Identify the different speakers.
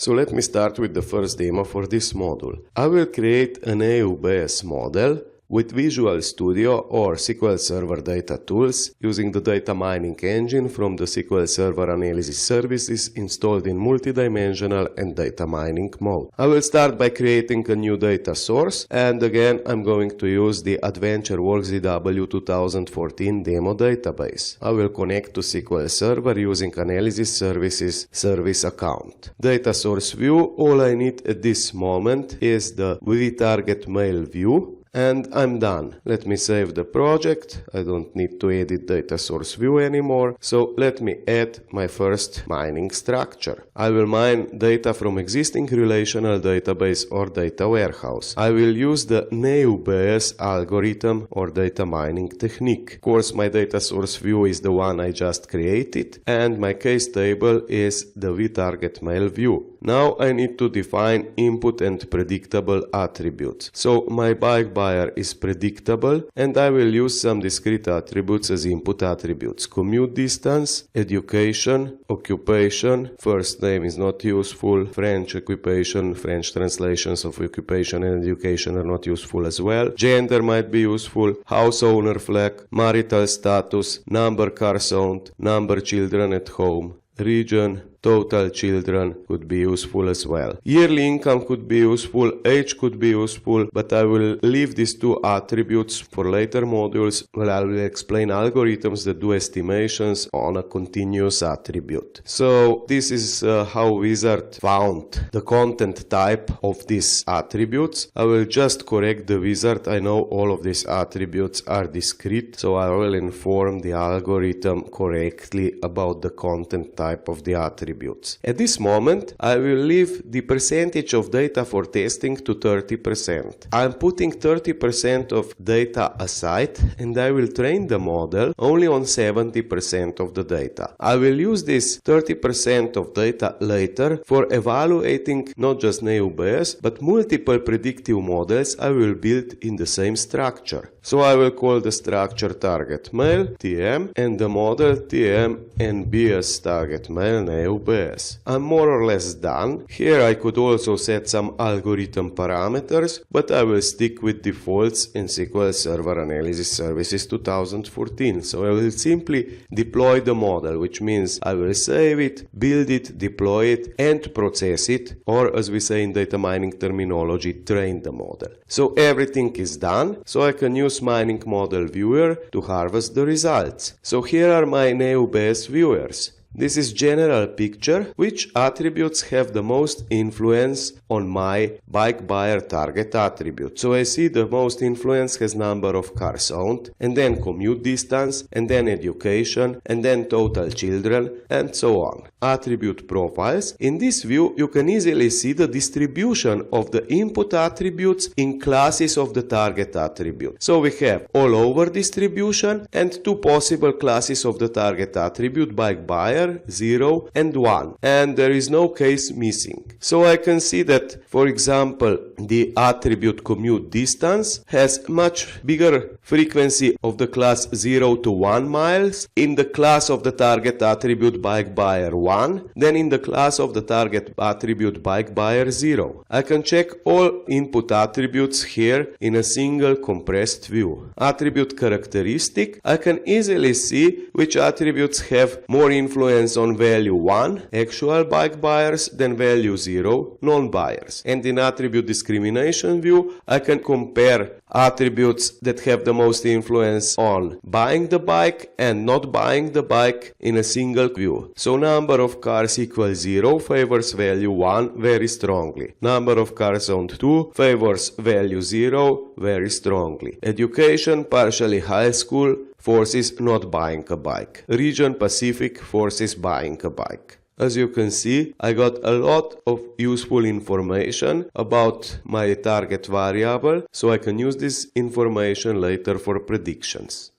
Speaker 1: So let me start with the first demo for this module. I will create an AUBS model with Visual Studio or SQL Server data tools using the data mining engine from the SQL Server analysis services installed in multidimensional and data mining mode. I will start by creating a new data source, and again I'm going to use the AdventureWorks ZW 2014 demo database. I will connect to SQL Server using analysis services service account. Data source view, all I need at this moment is the vTarget mail view. And I'm done. Let me save the project. I don't need to edit data source view anymore. So let me add my first mining structure. I will mine data from existing relational database or data warehouse. I will use the AUBS algorithm or data mining technique. Of course, my data source view is the one I just created, and my case table is the vTarget mail view. Now I need to define input and predictable attributes. So my bike buyer is predictable, and I will use some discrete attributes as input attributes. Commute distance, education, occupation, first name is not useful, French occupation, French translations of occupation and education are not useful as well. Gender might be useful, house owner flag, marital status, number cars owned, number children at home, region, total children could be useful as well. Yearly income could be useful, age could be useful, but I will leave these two attributes for later modules where I will explain algorithms that do estimations on a continuous attribute. So this is how Wizard found the content type of these attributes. I will just correct the wizard. I know all of these attributes are discrete, so I will inform the algorithm correctly about the content type of the attribute. At this moment, I will leave the percentage of data for testing to 30%. I'm putting 30% of data aside, and I will train the model only on 70% of the data. I will use this 30% of data later for evaluating not just AUBS, but multiple predictive models I will build in the same structure. So I will call the structure target mail, TM, and the model TM and BS target mail AUBS. I'm more or less done. Here I could also set some algorithm parameters, but I will stick with defaults in SQL Server Analysis Services 2014. So I will simply deploy the model, which means I will save it, build it, deploy it, and process it, or as we say in data mining terminology, train the model. So everything is done, so I can use mining model viewer to harvest the results. So here are my AUBS viewers. This is general picture, which attributes have the most influence on my bike buyer target attribute. So I see the most influence has number of cars owned, and then commute distance, and then education, and then total children, and so on. Attribute profiles. In this view, you can easily see the distribution of the input attributes in classes of the target attribute. So we have all over distribution and two possible classes of the target attribute, bike buyer, 0 and 1, and there is no case missing. So I can see that, for example, the attribute commute distance has much bigger frequency of the class 0 to 1 miles in the class of the target attribute bike buyer 1 than in the class of the target attribute bike buyer 0. I can check all input attributes here in a single compressed view. Attribute characteristic. I can easily see which attributes have more influence on value 1, actual bike buyers, than value 0, non-buyers. And in attribute discrimination view, I can compare attributes that have the most influence on buying the bike and not buying the bike in a single view. So number of cars equals 0 favors value 1 very strongly. Number of cars owned 2 favors value 0 very strongly. Education, partially high school, forces not buying a bike. Region Pacific forces buying a bike. As you can see, I got a lot of useful information about my target variable, so I can use this information later for predictions.